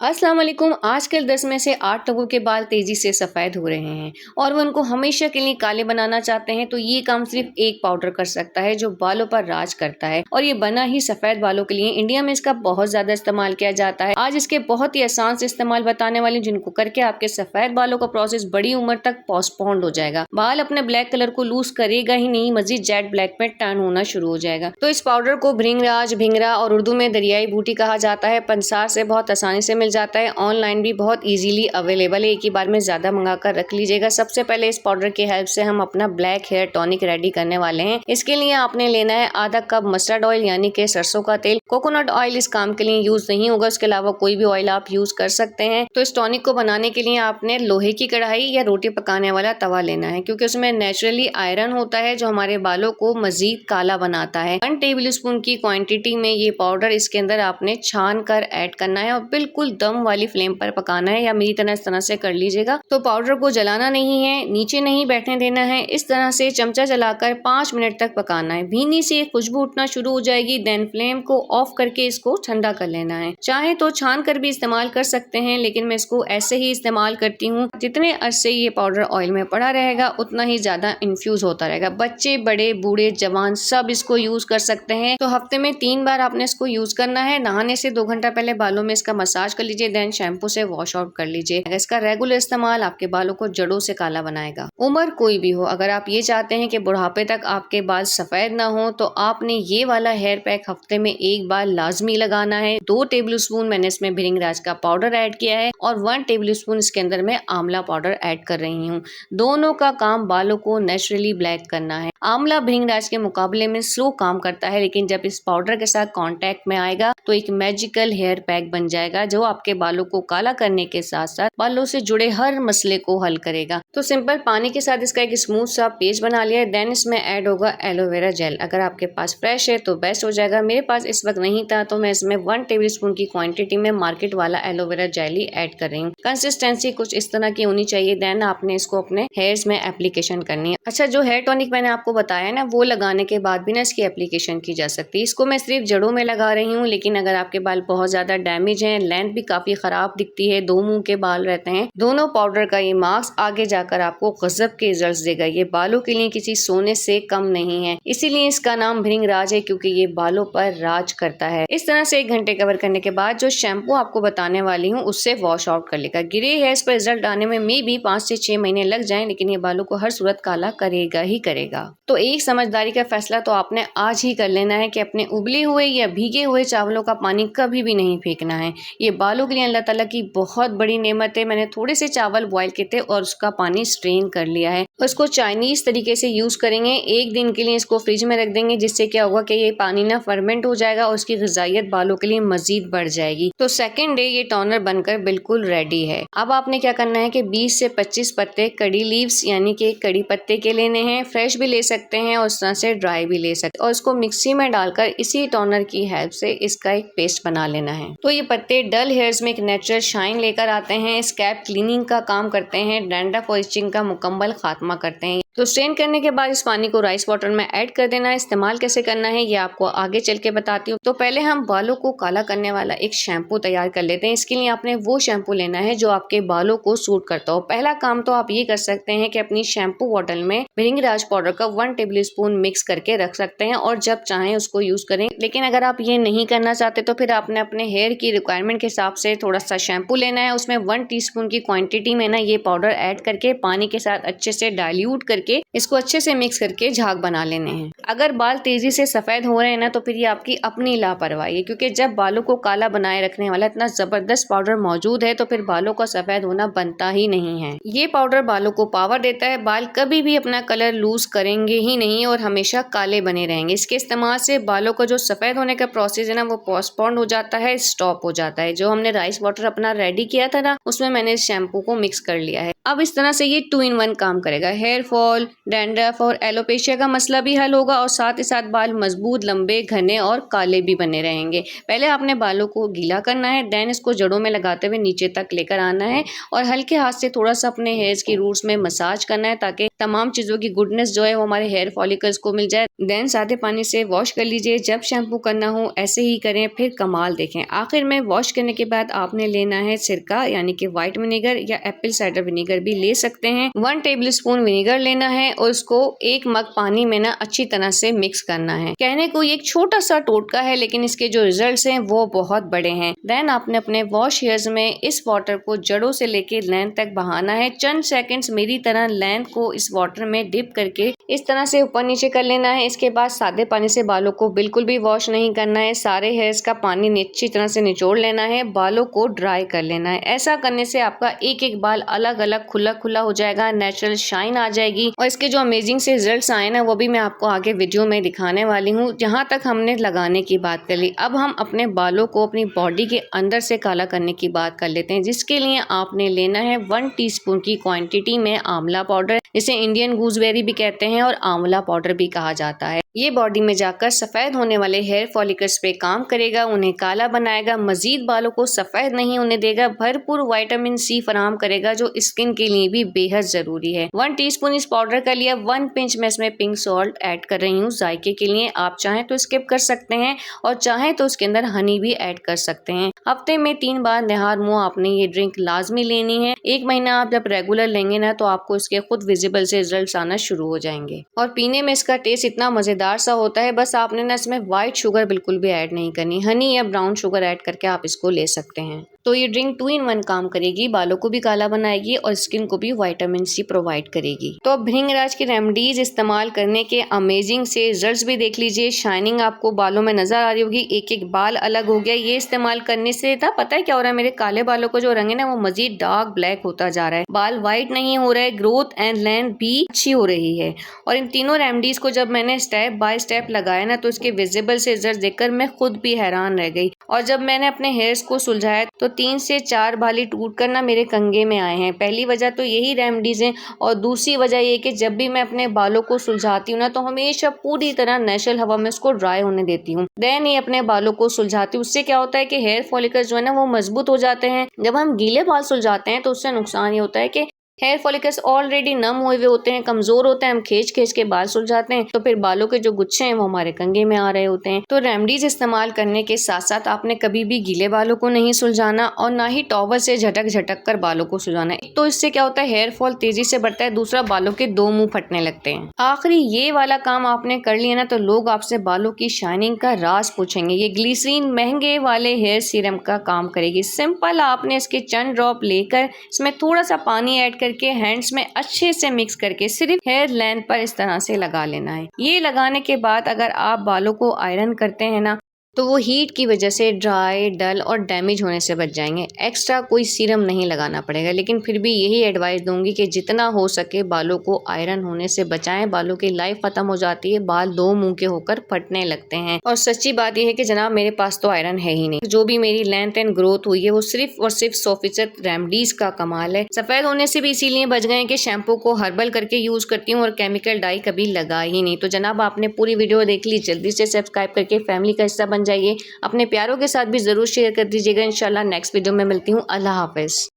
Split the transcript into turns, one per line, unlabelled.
अस्सलाम वालेकुम। आजकल 10 में से 8 लोगों के बाल तेजी से सफ़ेद हो रहे हैं और वो उनको हमेशा के लिए काले बनाना चाहते हैं। तो ये काम सिर्फ एक पाउडर कर सकता है जो बालों पर राज करता है और ये बना ही सफ़ेद बालों के लिए। इंडिया में इसका बहुत ज़्यादा इस्तेमाल किया जाता है। आज इसके बहुत ही आसान से इस्तेमाल बताने वाले जिनको करके आपके सफ़ेद बालों का प्रोसेस बड़ी उम्र तक पोस्टपोन्ड हो जाएगा। बाल अपने ब्लैक कलर को लूज करेगा ही नहीं, मजीद जेट ब्लैक में टर्न होना शुरू हो जाएगा। तो इस पाउडर को भृंगराज, भिंगरा और उर्दू में दरियाई बूटी कहा जाता है। पंसार से बहुत आसानी से मिल जाता है। ऑनलाइन भी बहुत इजीली अवेलेबल है। एक ही बार में ज्यादा मंगा कर रख लीजिएगा। सबसे पहले इस पाउडर की हेल्प से हम अपना ब्लैक हेयर टॉनिक रेडी करने वाले हैं। इसके लिए आपने लेना है आधा कप मस्टर्ड ऑयल यानी कि सरसों का तेल। कोकोनट ऑयल इस काम के लिए यूज नहीं होगा, इसके अलावा कोई भी ऑयल आप यूज कर सकते हैं। तो इस टॉनिक को बनाने के लिए आपने लोहे की कढ़ाई या रोटी पकाने वाला तवा लेना है, क्योंकि उसमें नेचुरली आयरन होता है जो हमारे बालों को मजीद काला बनाता है। 1 टेबल स्पून की क्वांटिटी में ये पाउडर इसके अंदर आपने छान कर ऐड करना है और बिल्कुल दम वाली फ्लेम पर पकाना है, या मेरी तरह इस तरह से कर लीजिएगा। तो पाउडर को जलाना नहीं है, नीचे नहीं बैठने देना है। इस तरह से चमचा चलाकर 5 मिनट तक पकाना है। भीनी से खुशबू उठना शुरू हो जाएगी, देन फ्लेम को ऑफ करके इसको ठंडा कर लेना है। चाहे तो छान कर भी इस्तेमाल कर सकते हैं, लेकिन मैं इसको ऐसे ही इस्तेमाल करती हूँ। जितने अरसे ये पाउडर ऑयल में पड़ा रहेगा उतना ही ज्यादा इन्फ्यूज होता रहेगा। बच्चे, बड़े, बूढ़े, जवान सब इसको यूज कर सकते हैं। तो हफ्ते में 3 बार आपने इसको यूज करना है। नहाने से 2 घंटा पहले बालों में इसका मसाज कर लीजिए, देन शैम्पू से वॉश आउट कर लीजिए। इसका रेगुलर इस्तेमाल आपके बालों को जड़ों से काला बनाएगा। उम्र कोई भी हो, अगर आप ये चाहते हैं कि बुढ़ापे तक आपके बाल सफेद ना हो, तो आपने ये वाला हेयर पैक हफ्ते में 1 बार लाजमी लगाना है। 2 टेबल स्पून मैंने इसमें भृंगराज का पाउडर ऐड किया है और 1 टेबल स्पून इसके अंदर मैं आंवला पाउडर ऐड कर रही हूँ। दोनों का काम बालों को नेचुरली ब्लैक करना है। आंवला भृंगराज के मुकाबले में स्लो काम करता है, लेकिन जब इस पाउडर के साथ कांटेक्ट में आएगा तो एक मैजिकल हेयर पैक बन जाएगा जो आपके बालों को काला करने के साथ साथ बालों से जुड़े हर मसले को हल करेगा। तो सिंपल पानी के साथ इसका एक स्मूथ सा पेस्ट बना लिया है। देन इसमें ऐड होगा एलोवेरा जेल। अगर आपके पास फ्रेश है तो बेस्ट हो जाएगा। मेरे पास इस वक्त नहीं था तो मैं इसमें 1 टेबल स्पून की क्वांटिटी में मार्केट वाला एलोवेरा जेल ही ऐड कर रही हूँ। कंसिस्टेंसी कुछ इस तरह की होनी चाहिए। देन आपने इसको अपने हेयर्स में एप्लीकेशन करनी है। अच्छा, जो हेयर टॉनिक मैंने आपको बताया ना, वो लगाने के बाद भी ना इसकी एप्लीकेशन की जा सकती है। इसको मैं सिर्फ जड़ों में लगा रही हूँ, लेकिन अगर आपके बाल बहुत ज्यादा डैमेज है, लेंथ भी काफी खराब दिखती है, 2 मुंह के बाल रहते हैं, दोनों पाउडर का ये मास्क आगे जाकर आपको गजब के रिजल्ट्स देगा। ये बालों के लिए किसी सोने से कम नहीं है, इसीलिए इसका नाम भृंगराज है, क्योंकि ये बालों पर राज करता है। इस तरह से 1 घंटे कवर करने के बाद जो शैम्पू आपको बताने वाली हूँ उससे वॉश आउट कर लेगा। गिरे हेयर्स पर रिजल्ट आने में मे भी 5 से 6 महीने लग जाए, लेकिन ये बालों को हर सूरत काला करेगा ही करेगा। तो एक समझदारी का फैसला तो आपने आज ही कर लेना है कि अपने उबले हुए या भीगे हुए चावलों का पानी कभी भी नहीं फेंकना है। ये बालों के लिए अल्लाह ताला की बहुत बड़ी नेमत है। मैंने थोड़े से चावल बॉयल किए थे और उसका पानी स्ट्रेन कर लिया है। उसको चाइनीज तरीके से यूज करेंगे। 1 दिन के लिए इसको फ्रिज में रख देंगे, जिससे क्या होगा कि ये पानी ना फर्मेंट हो जाएगा और उसकी ग़िज़ाइयत बालों के लिए मजीद बढ़ जाएगी। तो सेकंड डे ये टोनर बनकर बिल्कुल रेडी है। अब आपने क्या करना है कि 20 से 25 पत्ते कड़ी लीव्स यानी कि कड़ी पत्ते के लेने हैं। फ्रेश भी ले सकते हैं और उस तरह से ड्राई भी ले सकते हैं, और इसको मिक्सी में डालकर इसी टोनर की हेल्प से इसका एक पेस्ट बना लेना है। तो ये पत्ते डल हेयर्स में एक नेचुरल शाइन लेकर आते हैं, स्कैल्प क्लीनिंग का काम करते हैं, डैंड्रफ और इचिंग का मुकम्मल खात्मा करते हैं। तो स्ट्रेन करने के बाद इस पानी को राइस वाटर में ऐड कर देना है। इस्तेमाल कैसे करना है ये आपको आगे चल के बताती हूँ। तो पहले हम बालों को काला करने वाला एक शैम्पू तैयार कर लेते हैं। इसके लिए आपने वो शैम्पू लेना है जो आपके बालों को सूट करता हो। पहला काम तो आप ये कर सकते हैं कि अपनी शैम्पू बॉटल में भृंगराज पाउडर का 1 टेबल स्पून मिक्स करके रख सकते हैं और जब चाहें उसको यूज करें। लेकिन अगर आप ये नहीं करना चाहते तो फिर आपने अपने हेयर की रिक्वायरमेंट के हिसाब से थोड़ा सा शैम्पू लेना है। उसमें 1 टीस्पून की क्वांटिटी में ना ये पाउडर ऐड करके पानी के साथ अच्छे से डाइल्यूट करके इसको अच्छे से मिक्स करके झाग बना लेने हैं। अगर बाल तेजी से सफेद हो रहे हैं ना, तो फिर ये आपकी अपनी लापरवाही है, क्योंकि जब बालों को काला बनाए रखने वाला इतना जबरदस्त पाउडर मौजूद है तो फिर बालों का सफेद होना बनता ही नहीं है। ये पाउडर बालों को पावर देता है। बाल कभी भी अपना कलर लूज करेंगे ही नहीं और हमेशा काले बने रहेंगे। इसके इस्तेमाल से बालों का जो सफेद होने का प्रोसेस है ना, वो पोस्टपोन्ड हो जाता है, स्टॉप हो जाता है। जो हमने राइस वाटर अपना रेडी किया था ना, उसमें मैंने इस शैम्पू को मिक्स कर लिया है। अब इस तरह से ये 2 in 1 काम करेगा। हेयर फॉल, डैंड्रफ और एलोपेशिया का मसला भी हल होगा और साथ ही साथ बाल मजबूत, लंबे, घने और काले भी बने रहेंगे। पहले आपने बालों को गीला करना है, देन इसको जड़ों में लगाते हुए नीचे तक लेकर आना है और हल्के हाथ से थोड़ा सा अपने हेयर्स की रूट्स में मसाज करना है ताकि तमाम चीज़ों की गुडनेस जो है वो हमारे हेयर फॉलिकल्स को मिल जाए। देन सादे पानी से वॉश कर लीजिए। जब शैम्पू करना हो ऐसे ही करें, फिर कमाल देखें। आखिर में वॉश करने के बाद आपने लेना है सिरका यानी कि व्हाइट विनेगर या एप्पल साइडर विनेगर भी ले सकते हैं। 1 टेबलस्पून विनेगर लेना है और उसको 1 मग पानी में ना अच्छी तरह से मिक्स करना है। कहने को ये एक छोटा सा टोटका है लेकिन इसके जो रिजल्ट्स हैं वो बहुत बड़े हैं। देन आपने अपने वॉश हेयर्स में इस वाटर को जड़ों से लेके लेंथ तक बहाना है। चंद सेकंड्स मेरी तरह लेंथ को इस वाटर में डिप करके इस तरह से ऊपर नीचे कर लेना है। इसके बाद सादे पानी से बालों को बिल्कुल भी वॉश नहीं करना है। सारे हेयर्स का पानी अच्छी तरह से निचोड़ लेना है, बालों को ड्राई कर लेना है। ऐसा करने से आपका एक एक बाल अलग अलग खुला खुला हो जाएगा, नेचुरल शाइन आ जाएगी और इसके जो अमेजिंग से रिजल्ट्स आए ना वो भी मैं आपको आगे वीडियो में दिखाने वाली हूँ। जहाँ तक हमने लगाने की बात कर ली, अब हम अपने बालों को अपनी बॉडी के अंदर से काला करने की बात कर लेते हैं, जिसके लिए आपने लेना है 1 टीस्पून की क्वांटिटी में आंवला पाउडर, जिसे इंडियन गूसबेरी भी कहते हैं और आंवला पाउडर भी कहा जाता है। ये बॉडी में जाकर सफेद होने वाले हेयर फॉलिकल्स पे काम करेगा, उन्हें काला बनाएगा, मजीद बालों को सफेद नहीं होने देगा, भरपूर विटामिन सी फराहम करेगा जो स्किन के लिए भी बेहद जरूरी है। 1 टीस्पून इस पाउडर का लिया। 1 पिंच में इसमें पिंक सॉल्ट ऐड कर रही हूँ जायके के लिए। आप चाहें तो स्किप कर सकते हैं और चाहें तो उसके अंदर हनी भी ऐड कर सकते हैं। हफ्ते में 3 बार नहार मुंह आपने ये ड्रिंक लाजमी लेनी है। 1 महीना आप जब रेगुलर लेंगे ना तो आपको इसके खुद विजिबल से रिजल्ट आना शुरू हो जाएंगे और पीने में इसका टेस्ट इतना मजेदार सा होता है। बस आपने ना इसमें व्हाइट शुगर बिल्कुल भी ऐड नहीं करनी, हनी या ब्राउन शुगर ऐड करके आप इसको ले सकते हैं। तो ये ड्रिंक 2 in 1 काम करेगी, बालों को भी काला बनाएगी और स्किन को भी विटामिन सी प्रोवाइड करेगी। तो अब भृंगराज की रेमेडीज इस्तेमाल करने के अमेजिंग से रिजल्ट्स भी देख लीजिए। शाइनिंग आपको बालों में नजर आ रही होगी, एक एक बाल अलग हो गया। ये इस्तेमाल करने से था पता है क्या हो रहा है, मेरे काले बालों को जो रंग है ना वो मजीद डार्क ब्लैक होता जा रहा है, बाल व्हाइट नहीं हो रहा है, ग्रोथ एंड लेंथ भी अच्छी हो रही है। और इन तीनों रेमेडीज को जब मैंने स्टेप बाय स्टेप लगाया ना तो इसके विजिबल से रिजल्ट देखकर मैं खुद भी हैरान रह गई। और जब मैंने अपने हेयर्स को सुलझाया तो 3 से 4 बाली टूट कर ना मेरे कंगे में आए हैं। पहली वजह तो यही रेमेडीज हैं और दूसरी वजह ये कि जब भी मैं अपने बालों को सुलझाती हूँ ना तो हमेशा पूरी तरह नेचुरल हवा में उसको ड्राई होने देती हूँ, देन ही अपने बालों को सुलझाती हूँ। उससे क्या होता है कि हेयर फॉलिकल्स जो है ना वो मजबूत हो जाते हैं। जब हम गीले बाल सुलझाते हैं तो उससे नुकसान ये होता है कि हेयर फॉलिकल्स ऑलरेडी नम हुए हुए होते हैं, कमजोर होते हैं, हम खींच खींच के बाल सुलझाते हैं तो फिर बालों के जो गुच्छे हैं वो हमारे कंघे में आ रहे होते हैं। तो रेमेडीज इस्तेमाल करने के साथ साथ आपने कभी भी गीले बालों को नहीं सुलझाना और ना ही टॉवल से झटक झटक कर बालों को सुलझाना। एक तो इससे क्या होता है हेयर फॉल तेजी से बढ़ता है, दूसरा बालों के 2 मुंह फटने लगते हैं। आखिरी ये वाला काम आपने कर लिया ना तो लोग आपसे बालों की शाइनिंग का राज पूछेंगे। ये ग्लिसरीन महंगे वाले हेयर सीरम का काम करेगी। सिंपल आपने इसके चंद ड्रॉप लेकर इसमें थोड़ा सा पानी ऐड करके हैंड्स में अच्छे से मिक्स करके सिर्फ हेयर लेंथ पर इस तरह से लगा लेना है। ये लगाने के बाद अगर आप बालों को आयरन करते हैं ना तो वो हीट की वजह से ड्राई, डल और डैमेज होने से बच जाएंगे। एक्स्ट्रा कोई सीरम नहीं लगाना पड़ेगा, लेकिन फिर भी यही एडवाइस दूंगी कि जितना हो सके बालों को आयरन होने से बचाएं। बालों की लाइफ खत्म हो जाती है, बाल 2 मुंह के होकर फटने लगते हैं। और सच्ची बात यह है कि जनाब मेरे पास तो आयरन है ही नहीं। जो भी मेरी लेंथ एंड ग्रोथ हुई है वो सिर्फ और सिर्फ 100% रेमेडीज का कमाल है। सफेद होने से भी इसीलिए बच गए कि शैम्पू को हर्बल करके यूज करती हूँ और केमिकल डाई कभी लगा ही नहीं। तो जनाब आपने पूरी वीडियो देख ली, जल्दी से सब्सक्राइब करके फैमिली का हिस्सा बन जाइए। अपने प्यारों के साथ भी जरूर शेयर कर दीजिएगा। इंशाल्लाह नेक्स्ट वीडियो में मिलती हूँ। अल्लाह हाफिज।